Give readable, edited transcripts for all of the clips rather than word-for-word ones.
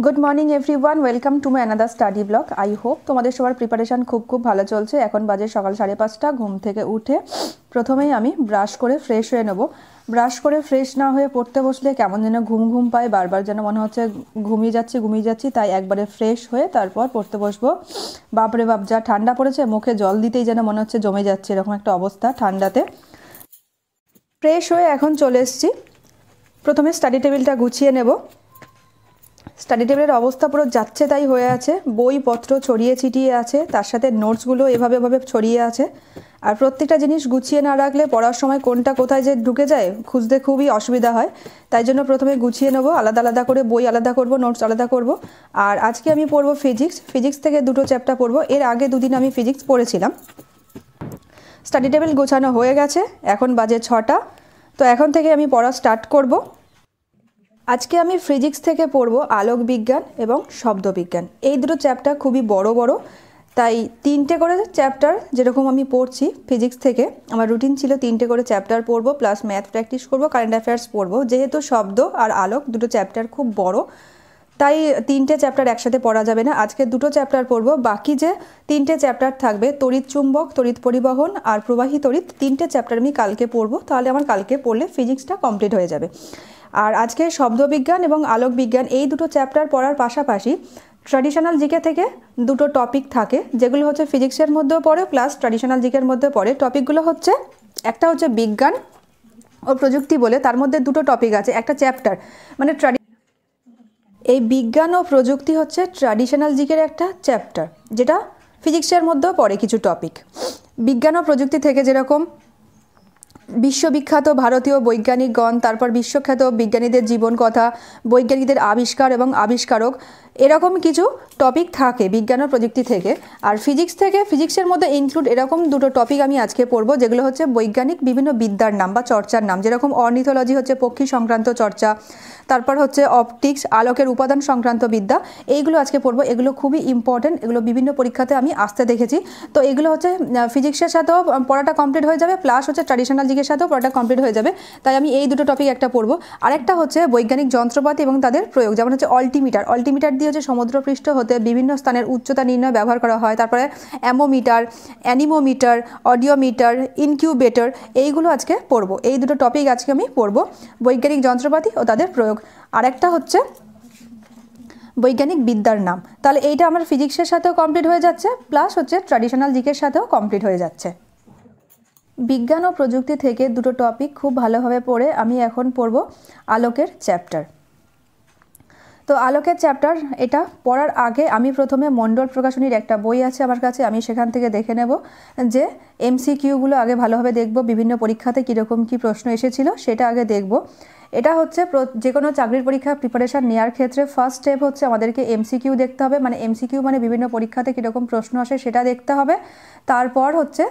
Good morning everyone, welcome to my another study blog. I hope তোমাদের সবার preparation খুব ভালো চলছে। এখন বাজে সকাল 5:30। ঘুম থেকে উঠে প্রথমেই আমি ব্রাশ করে ফ্রেশ হয়ে নেব। ব্রাশ করে ফ্রেশ না হয়ে পড়তে বসলে কেমন যেন ঘুম পায়, বারবার যেন মনে হচ্ছে ঘুমিয়ে যাচ্ছি। তাই একবারে ফ্রেশ হয়ে তারপর পড়তে বসবো। বাপরে বাপ, যা ঠান্ডা পড়েছে, মুখে জল দিতেই যেন মনে হচ্ছে জমে যাচ্ছে, এরকম একটা অবস্থা ঠান্ডাতে। ফ্রেশ হয়ে এখন চলে এসেছি। প্রথমে স্টাডি টেবিলটা গুছিয়ে নেব। স্টাডি টেবিলের অবস্থা পুরো যাচ্ছে তাই হয়ে আছে, বইপত্র ছড়িয়ে ছিটিয়ে আছে, তার সাথে নোটসগুলো এভাবে ছড়িয়ে আছে। আর প্রত্যেকটা জিনিস গুছিয়ে না রাখলে পড়ার সময় কোনটা কোথায় যে ঢুকে যায় খুঁজতে খুবই অসুবিধা হয়। তাই জন্য প্রথমে গুছিয়ে নেবো, আলাদা করে বই আলাদা করব, নোটস আলাদা করব। আর আজকে আমি পড়বো ফিজিক্স থেকে 2টো চ্যাপ্টার পড়বো। এর আগে 2 দিন আমি ফিজিক্স পড়েছিলাম। স্টাডি টেবিল গোছানো হয়ে গেছে, এখন বাজে 6টা। তো এখন থেকে আমি পড়া স্টার্ট করব। আজকে আমি ফিজিক্স থেকে পড়ব আলোক বিজ্ঞান এবং শব্দবিজ্ঞান। এই 2টো চ্যাপ্টার খুবই বড়, তাই 3টে করে চ্যাপ্টার যেরকম আমি পড়ছি ফিজিক্স থেকে, আমার রুটিন ছিল 3টে করে চ্যাপ্টার পড়ব, প্লাস ম্যাথ প্র্যাকটিস করব, কারেন্ট অ্যাফেয়ার্স পড়ব। যেহেতু শব্দ আর আলোক 2টো চ্যাপ্টার খুব বড়, তাই 3টে চ্যাপ্টার একসাথে পড়া যাবে না। আজকে 2টো চ্যাপ্টার পড়ব। বাকি যে 3টে চ্যাপ্টার থাকবে, তড়িৎ চুম্বক, তড়িৎ পরিবহন আর প্রবাহী তড়িৎ, 3টে চ্যাপ্টার আমি কালকে পড়ব। তাহলে আমার কালকে পড়লে ফিজিক্সটা কমপ্লিট হয়ে যাবে। আর আজকে শব্দবিজ্ঞান এবং আলোক বিজ্ঞান এই 2টো চ্যাপ্টার পড়ার পাশাপাশি ট্র্যাডিশনাল জিকে থেকে 2টো টপিক থাকে, যেগুলো হচ্ছে ফিজিক্সের মধ্যেও পড়ে প্লাস ট্র্যাডিশনাল জিকের মধ্যে পড়ে। টপিকগুলো হচ্ছে, একটা হচ্ছে বিজ্ঞান ও প্রযুক্তি বলে, তার মধ্যে 2টো টপিক আছে, একটা চ্যাপ্টার মানে এই বিজ্ঞান ও প্রযুক্তি হচ্ছে ট্র্যাডিশনাল জিকের একটা চ্যাপ্টার, যেটা ফিজিক্সের মধ্যেও পড়ে কিছু টপিক। বিজ্ঞান ও প্রযুক্তি থেকে যেরকম বিশ্ববিখ্যাত ভারতীয় বৈজ্ঞানিকগণ, তারপর বিশ্বখ্যাত বিজ্ঞানীদের জীবন কথা, বৈজ্ঞানিকদের আবিষ্কার এবং আবিষ্কারক, এরকম কিছু টপিক থাকে বিজ্ঞান ও প্রযুক্তি থেকে। আর ফিজিক্সের মধ্যে ইনক্লুড এরকম 2টো টপিক আমি আজকে পড়বো, যেগুলো হচ্ছে বৈজ্ঞানিক বিভিন্ন বিদ্যার নাম বা চর্চার নাম। যেরকম অর্নিথোলজি হচ্ছে পক্ষী সংক্রান্ত চর্চা, তারপর হচ্ছে অপটিক্স আলোকের উপাদান সংক্রান্ত বিদ্যা, এইগুলো আজকে পড়বো। এগুলো খুবই ইম্পর্টেন্ট, এগুলো বিভিন্ন পরীক্ষাতে আমি আসতে দেখেছি। তো এগুলো হচ্ছে ফিজিক্সের সাথেও পড়াটা কমপ্লিট হয়ে যাবে, প্লাস হচ্ছে ট্র্যাডিশনাল জিকের সাথেও পড়াটা কমপ্লিট হয়ে যাবে। তাই আমি এই 2টো টপিক একটা পড়বো। আরেকটা হচ্ছে বৈজ্ঞানিক যন্ত্রপাতি এবং তাদের প্রয়োগ, যেমন হচ্ছে অল্টিমিটার দিয়ে হচ্ছে সমুদ্রপৃষ্ঠ হতে বিভিন্ন স্থানের উচ্চতা নির্ণয় ব্যবহার করা হয়। তারপরে অ্যামোমিটার, অ্যানিমোমিটার, অডিওমিটার, ইনকিউবেটর, এইগুলো আজকে পড়বো। এই 2টো টপিক আজকে আমি পড়বো, বৈজ্ঞানিক যন্ত্রপাতি ও তাদের প্রয়োগ। আরেকটা হচ্ছে বৈজ্ঞানিক বিদ্যার নাম। তাহলে এইটা আমার ফিজিক্সের সাথেও কমপ্লিট হয়ে যাচ্ছে, প্লাস হচ্ছে ট্র্যাডিশনাল জিকের সাথেও কমপ্লিট হয়ে যাচ্ছে। বিজ্ঞান ও প্রযুক্তি থেকে 2টো টপিক খুব ভালোভাবে পড়ে আমি এখন পড়ব আলোকের চ্যাপ্টার। তো আলোকের চ্যাপ্টার এটা পড়ার আগে আমি প্রথমে মণ্ডল প্রকাশনীর একটা বই আছে আমার কাছে, আমি সেখান থেকে দেখে নেব যে এমসিকিউগুলো আগে ভালোভাবে দেখব, বিভিন্ন পরীক্ষাতে কীরকম কী প্রশ্ন এসেছিল সেটা আগে দেখব। এটা হচ্ছে যে কোনো চাকরির পরীক্ষার প্রিপারেশান নেওয়ার ক্ষেত্রে ফার্স্ট স্টেপ হচ্ছে আমাদেরকে এমসিকিউ দেখতে হবে। মানে এমসিকিউ মানে বিভিন্ন পরীক্ষাতে কীরকম প্রশ্ন আসে সেটা দেখতে হবে। তারপর হচ্ছে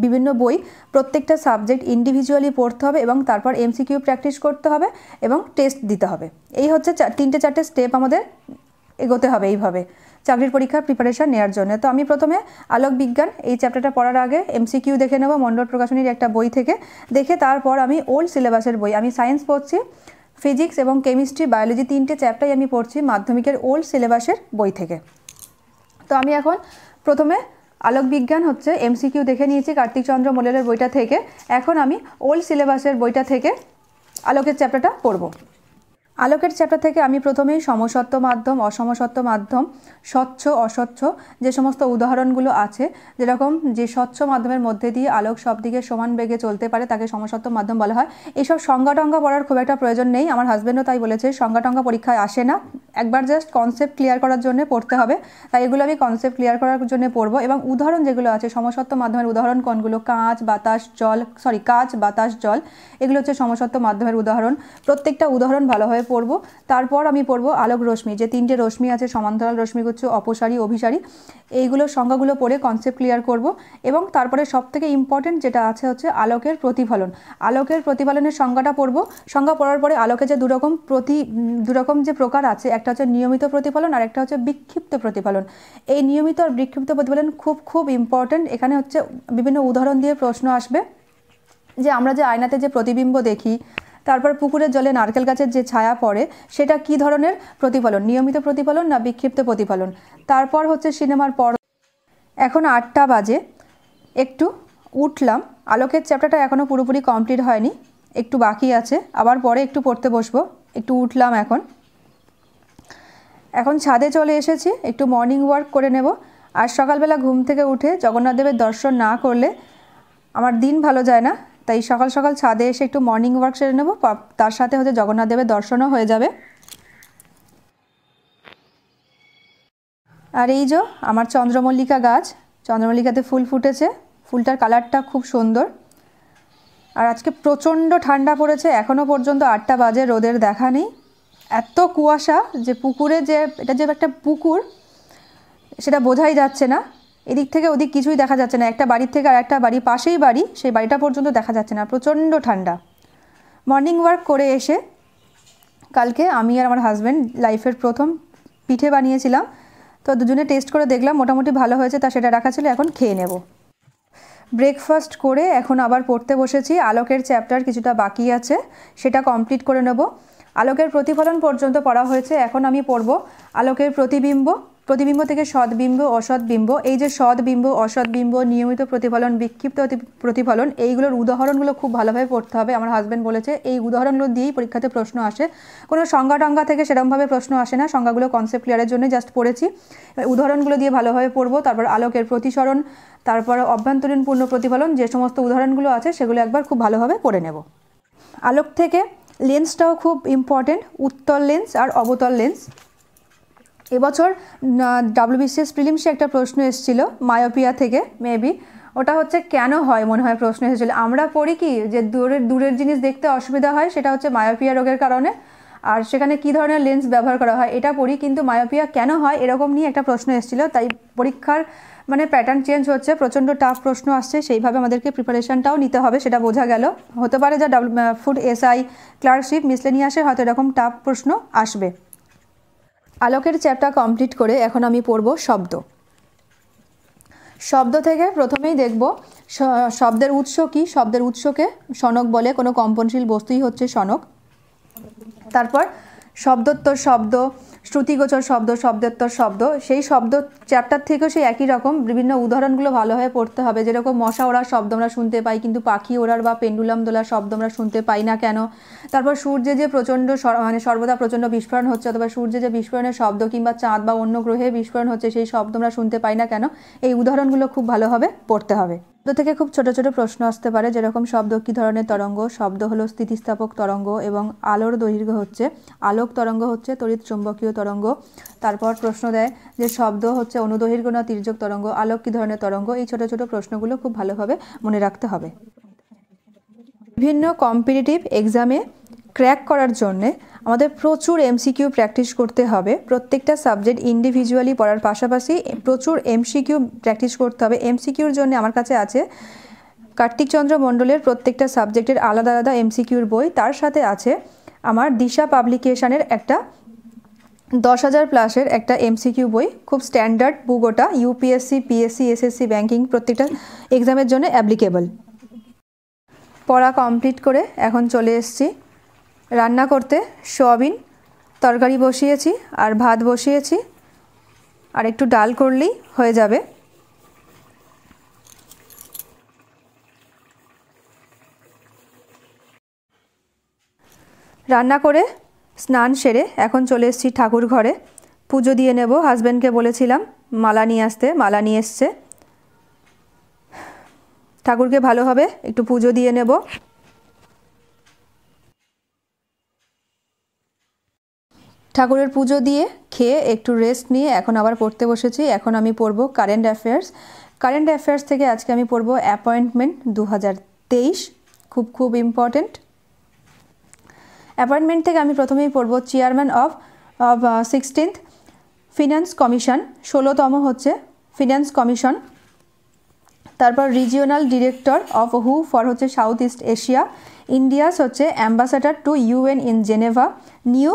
বিভিন্ন বই, প্রত্যেকটা সাবজেক্ট ইন্ডিভিজুয়ালি পড়তে হবে এবং তারপর এমসিকিউ প্র্যাকটিস করতে হবে এবং টেস্ট দিতে হবে। এই হচ্ছে 3টে স্টেপ আমাদের এগোতে হবে এইভাবে চাকরির পরীক্ষার প্রিপারেশান নেওয়ার জন্য। তো আমি প্রথমে আলোক বিজ্ঞান এই চ্যাপ্টারটা পড়ার আগে এমসিকিউ দেখে নেব মণ্ডল প্রকাশনীর একটা বই থেকে। দেখে তারপর আমি ওল্ড সিলেবাসের বই, আমি সায়েন্স পড়ছি, ফিজিক্স এবং কেমিস্ট্রি, বায়োলজি 3টে চ্যাপ্টারই আমি পড়ছি মাধ্যমিকের ওল্ড সিলেবাসের বই থেকে। তো আমি এখন প্রথমে আলোক বিজ্ঞান হচ্ছে এমসিকিউ দেখে নিয়েছি কার্তিক চন্দ্র মল্লের বইটা থেকে। এখন আমি ওল্ড সিলেবাসের বইটা থেকে আলোকের চ্যাপ্টারটা পড়ব। আলোকের চ্যাপ্টার থেকে আমি প্রথমেই সমসত্ব মাধ্যম, অসমসত্ব মাধ্যম, স্বচ্ছ অস্বচ্ছ যে সমস্ত উদাহরণগুলো আছে, যেরকম যে স্বচ্ছ মাধ্যমের মধ্যে দিয়ে আলোক সব দিকে সমান বেগে চলতে পারে তাকে সমসত্ব মাধ্যম বলা হয়। এইসব সংজ্ঞা পড়ার খুব একটা প্রয়োজন নেই, আমার হাজব্যান্ডও তাই বলেছে, সংজ্ঞা পরীক্ষায় আসে না, একবার জাস্ট কনসেপ্ট ক্লিয়ার করার জন্য পড়তে হবে। তাই এগুলো আমি কনসেপ্ট ক্লিয়ার করার জন্য পড়বো। এবং উদাহরণ যেগুলো আছে সমসত্ব মাধ্যমের উদাহরণ কোনগুলো, কাঁচ বাতাস জল, এগুলো হচ্ছে সমসত্ব মাধ্যমের উদাহরণ। প্রত্যেকটা উদাহরণ ভালোভাবে পড়বো। তারপর আমি পড়বো আলোক রশ্মি, যে 3টে রশ্মি আছে, সমান্তরাল রশ্মিগুচ্ছ, অপসারী, অভিসারী, এইগুলোর সংজ্ঞাগুলো পড়ে কনসেপ্ট ক্লিয়ার করব। এবং তারপরে সবথেকে ইম্পর্টেন্ট যেটা আছে হচ্ছে আলোকের প্রতিফলন। আলোকের প্রতিফলনের সংজ্ঞাটা পড়বো। সংজ্ঞা পড়ার পরে আলোকে যে দুরকম যে প্রকার আছে, একটা হচ্ছে নিয়মিত প্রতিফলন আর একটা হচ্ছে বিক্ষিপ্ত প্রতিফলন। এই নিয়মিত আর বিক্ষিপ্ত প্রতিফলন খুব ইম্পর্টেন্ট। এখানে হচ্ছে বিভিন্ন উদাহরণ দিয়ে প্রশ্ন আসবে যে আমরা যে আয়নাতে যে প্রতিবিম্ব দেখি, তারপর পুকুরের জলে নারকেল গাছের যে ছায়া পড়ে সেটা কি ধরনের প্রতিফলন, নিয়মিত প্রতিফলন না বিক্ষিপ্ত প্রতিফলন। তারপর হচ্ছে সিনেমার পর। এখন 8টা বাজে, একটু উঠলাম। আলোকের চ্যাপ্টারটা এখনও পুরোপুরি কমপ্লিট হয়নি, একটু বাকি আছে, আবার পরে একটু পড়তে বসবো। একটু উঠলাম, এখন ছাদে চলে এসেছি, একটু মর্নিং ওয়াক করে নেব। আর সকালবেলা ঘুম থেকে উঠে জগন্নাথ দেবের দর্শন না করলে আমার দিন ভালো যায় না, তাই সকাল সকাল ছাদে এসে একটু মর্নিং ওয়াক সেরে নেব, তার সাথে হচ্ছে জগন্নাথ দেবের দর্শনও হয়ে যাবে। আর এই যে আমার চন্দ্রমল্লিকা গাছ, চন্দ্রমল্লিকাতে ফুল ফুটেছে, ফুলটার কালারটা খুব সুন্দর। আর আজকে প্রচণ্ড ঠান্ডা পড়েছে, এখনও পর্যন্ত 8টা বাজে, রোদের দেখা নেই। এত কুয়াশা যে পুকুরে, যে এটা যে একটা পুকুর সেটা বোঝাই যাচ্ছে না, এদিক থেকে ওদিক কিছুই দেখা যাচ্ছে না। একটা বাড়ির থেকে আর একটা বাড়ি, পাশেই বাড়ি, সেই বাড়িটা পর্যন্ত দেখা যাচ্ছে না, প্রচণ্ড ঠান্ডা। মর্নিং ওয়াক করে এসে কালকে আমি আর আমার হাজব্যান্ড লাইফের প্রথম পিঠে বানিয়েছিলাম, তো দুজনে টেস্ট করে দেখলাম মোটামুটি ভালো হয়েছে, তা সেটা রাখা ছিল, এখন খেয়ে নেব। ব্রেকফাস্ট করে এখন আবার পড়তে বসেছি। আলোকের চ্যাপ্টার কিছুটা বাকি আছে, সেটা কমপ্লিট করে নেব। আলোকের প্রতিফলন পর্যন্ত পড়া হয়েছে, এখন আমি পড়ব আলোকের প্রতিবিম্ব, প্রতিবিম্ব থেকে সদ্বিম্ব, অসৎবিম্ব। এই যে সদ্বিম্ব, অসৎবিম্ব, নিয়মিত প্রতিফলন, বিক্ষিপ্ত প্রতিফলন, এইগুলোর উদাহরণগুলো খুব ভালোভাবে পড়তে হবে। আমার হাজব্যান্ড বলেছে এই উদাহরণগুলো দিয়েই পরীক্ষাতে প্রশ্ন আসে, কোনো সংজ্ঞা টঙ্গা থেকে সেরকমভাবে প্রশ্ন আসে না, সংজ্ঞাগুলো কনসেপ্ট ক্লিয়ারের জন্য জাস্ট পড়েছি। উদাহরণগুলো দিয়ে ভালোভাবে পড়বো। তারপর আলোকের প্রতিসরণ, তারপর অভ্যন্তরীণ পূর্ণ প্রতিফলন, যে সমস্ত উদাহরণগুলো আছে সেগুলো একবার খুব ভালোভাবে পড়ে নেব। আলোক থেকে লেন্সটাও খুব ইম্পর্টেন্ট, উত্তল লেন্স আর অবতল লেন্স। এবছর WBCS প্রিলিমসে একটা প্রশ্ন এসেছিল মায়োপিয়া থেকে, মেবি ওটা হচ্ছে কেন হয় মনে হয় প্রশ্ন এসেছিলো। আমরা পড়ি কি যে দূরের জিনিস দেখতে অসুবিধা হয়, সেটা হচ্ছে মায়োপিয়া রোগের কারণে, আর সেখানে কী ধরনের লেন্স ব্যবহার করা হয় এটা পড়ি, কিন্তু মায়োপিয়া কেন হয় এরকম নিয়ে একটা প্রশ্ন এসেছিলো। তাই পরীক্ষার প্যাটার্ন চেঞ্জ হচ্ছে, প্রচণ্ড টাফ প্রশ্ন আসছে, সেইভাবে আমাদেরকে প্রিপারেশনটাও নিতে হবে, সেটা বোঝা গেল। হতে পারে যে ফুড SI ক্লার্কশিপ মিসলেনিয়াসে হয়তো এরকম টাফ প্রশ্ন আসবে। আলোকের চ্যাপ্টার কমপ্লিট করে এখন আমি পড়ব শব্দ। শব্দ থেকে প্রথমেই দেখব শব্দের উৎস কি। শব্দের উৎসকে শনক বলে, কোনো কম্পনশীল বস্তুই হচ্ছে শনক। তারপর শব্দোত্তর শব্দ, শ্রুতিগোচর শব্দ, শব্দোত্তর শব্দ। সেই শব্দ চ্যাপ্টার থেকেও সেই একই রকম বিভিন্ন উদাহরণগুলো ভালোভাবে পড়তে হবে। যেরকম মশা ওড়ার শব্দ আমরা শুনতে পাই, কিন্তু পাখি ওড়ার বা পেন্ডুলাম দোলার শব্দ আমরা শুনতে পাই না কেন। তারপর সূর্যে যে প্রচণ্ড সর্বদা প্রচণ্ড বিস্ফোরণ হচ্ছে, অথবা সূর্যে যে বিস্ফোরণের শব্দ, কিংবা চাঁদ বা অন্য গ্রহে বিস্ফোরণ হচ্ছে, সেই শব্দ আমরা শুনতে পাই না কেন। এই উদাহরণগুলো খুব ভালোভাবে পড়তে হবে। শব্দ থেকে খুব ছোট ছোট প্রশ্ন আসতে পারে, যেরকম শব্দ কী ধরনের তরঙ্গ। শব্দ হলো স্থিতিস্থাপক তরঙ্গ, এবং আলোর দৈর্ঘ্য হচ্ছে, আলোক তরঙ্গ হচ্ছে তড়িৎ চুম্বকীয় তরঙ্গ। তারপর প্রশ্ন দেয় যে শব্দ হচ্ছে অনুদৈর্ঘ্য না তির্যক তরঙ্গ, আলোক কী ধরনের তরঙ্গ। এই ছোট ছোট প্রশ্নগুলো খুব ভালোভাবে মনে রাখতে হবে। বিভিন্ন কম্পিটিটিভ এক্সামে ক্র্যাক করার জন্যে আমাদের প্রচুর MCQ প্র্যাকটিস করতে হবে। প্রত্যেকটা সাবজেক্ট ইন্ডিভিজুয়ালি পড়ার পাশাপাশি প্রচুর MCQ প্র্যাকটিস করতে হবে। MCQর জন্য আমার কাছে আছে কার্তিক চন্দ্র মণ্ডলের প্রত্যেকটা সাবজেক্টের আলাদা আলাদা MCQর বই, তার সাথে আছে আমার দিশা পাবলিকেশনের একটা 10,000 প্লাসের একটা MCQ বই, খুব স্ট্যান্ডার্ড বুক ওটা, UPSC, PSC, SSC, ব্যাঙ্কিং প্রত্যেকটা এক্সামের জন্য অ্যাপ্লিকেবল। পড়া কমপ্লিট করে এখন চলে এসেছি রান্না করতে। সোয়াবিন তরকারি বসিয়েছি আর ভাত বসিয়েছি, আর একটু ডাল করলেই হয়ে যাবে। রান্না করে স্নান সেরে এখন চলে এসেছি ঠাকুর ঘরে, পুজো দিয়ে নেব। হাজব্যান্ডকে বলেছিলাম মালা নিয়ে আসতে, মালা নিয়ে এসছে। ঠাকুরকে ভালোভাবে একটু পুজো দিয়ে নেব। ঠাকুরের পুজো দিয়ে খেয়ে একটু রেস্ট নিয়ে এখন আবার পড়তে বসেছি। এখন আমি পড়ব কারেন্ট অ্যাফেয়ার্স। কারেন্ট অ্যাফেয়ার্স থেকে আজকে আমি পড়ব অ্যাপয়েন্টমেন্ট 2023, খুব ইম্পর্টেন্ট। অ্যাপয়েন্টমেন্ট থেকে আমি প্রথমেই পড়ব chairman of 16th finance commission, 16তম হচ্ছে ফিনান্স কমিশন। তারপর রিজিওনাল ডিরেক্টর অফ হু ফর হচ্ছে সাউথ ইস্ট এশিয়া, ইন্ডিয়াস হচ্ছে ambassador to UN in Geneva, new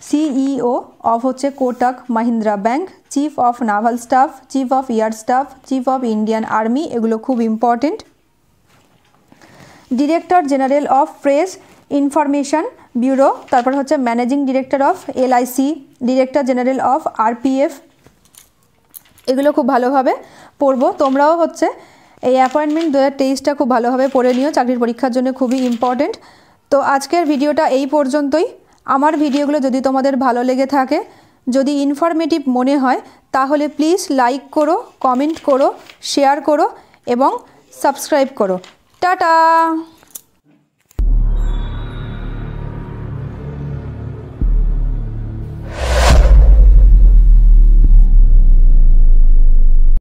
CEO of হচ্ছে Kotak Mahindra bank, chief of naval staff, chief of air staff, chief of Indian army, এগুলো খুব important. Director general of press information bureau, তারপর হচ্ছে managing director of LIC, director general of RPF, এগুলো খুব ভালোভাবে পড়বো। তোমরাও হচ্ছে এই অ্যাপয়েন্টমেন্ট 2023টা খুব ভালোভাবে পড়ে নিও, চাকরির পরীক্ষার জন্য খুবই ইম্পর্টেন্ট। তো আজকের ভিডিওটা এই পর্যন্তই। আমার ভিডিওগুলো যদি তোমাদের ভালো লেগে থাকে, যদি ইনফরমেটিভ মনে হয়, তাহলে প্লিজ লাইক করো, কমেন্ট করো, শেয়ার করো এবং সাবস্ক্রাইব করো। টাটা।